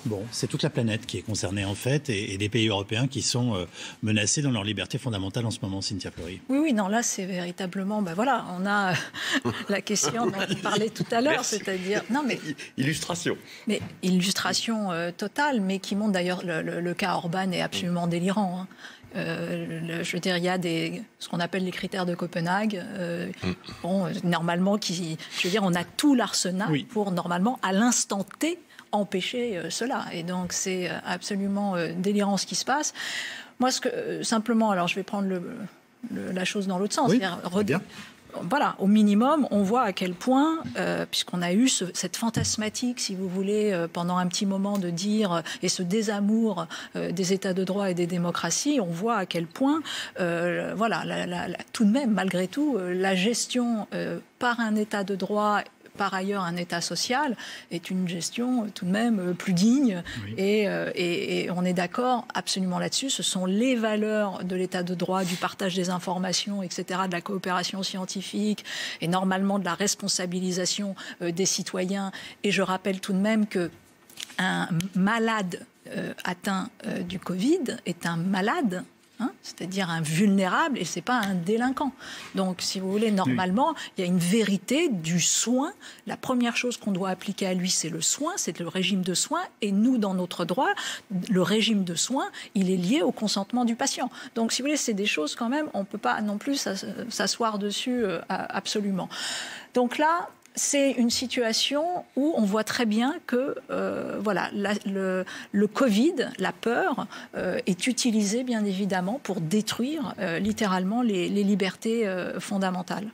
Bon, c'est toute la planète qui est concernée en fait et des pays européens qui sont menacés dans leur liberté fondamentale en ce moment, Cynthia Fleury. Oui, oui, non, là c'est véritablement, ben voilà, on a la question dont on parlait tout à l'heure, c'est-à-dire, non mais illustration. Mais illustration totale, mais qui montre d'ailleurs le cas Orban est absolument délirant. Hein. Je veux dire, il y a ce qu'on appelle les critères de Copenhague. Bon, normalement, je veux dire, on a tout l'arsenal pour normalement à l'instant T empêcher cela. Et donc, c'est absolument délirant ce qui se passe. Moi, simplement, alors je vais prendre la chose dans l'autre sens. Oui, voilà, au minimum, on voit à quel point, puisqu'on a eu cette fantasmatique, si vous voulez, pendant un petit moment de dire, et ce désamour des États de droit et des démocraties, on voit à quel point, voilà, tout de même, malgré tout, la gestion par un État de droit, par ailleurs un État social, est une gestion tout de même plus digne. Oui. Et on est d'accord absolument là-dessus. Ce sont les valeurs de l'État de droit, du partage des informations, etc., de la coopération scientifique et normalement de la responsabilisation des citoyens. Et je rappelle tout de même qu'un malade atteint du Covid est un malade. Hein, c'est-à-dire un vulnérable et c'est pas un délinquant. Donc, si vous voulez, normalement, il y a une vérité du soin. La première chose qu'on doit appliquer à lui, c'est le soin, c'est le régime de soins. Et nous, dans notre droit, le régime de soins, il est lié au consentement du patient. Donc, si vous voulez, c'est des choses quand même, on peut pas non plus s'asseoir dessus absolument. Donc là, c'est une situation où on voit très bien que voilà, le Covid, la peur, est utilisée bien évidemment pour détruire littéralement les libertés fondamentales.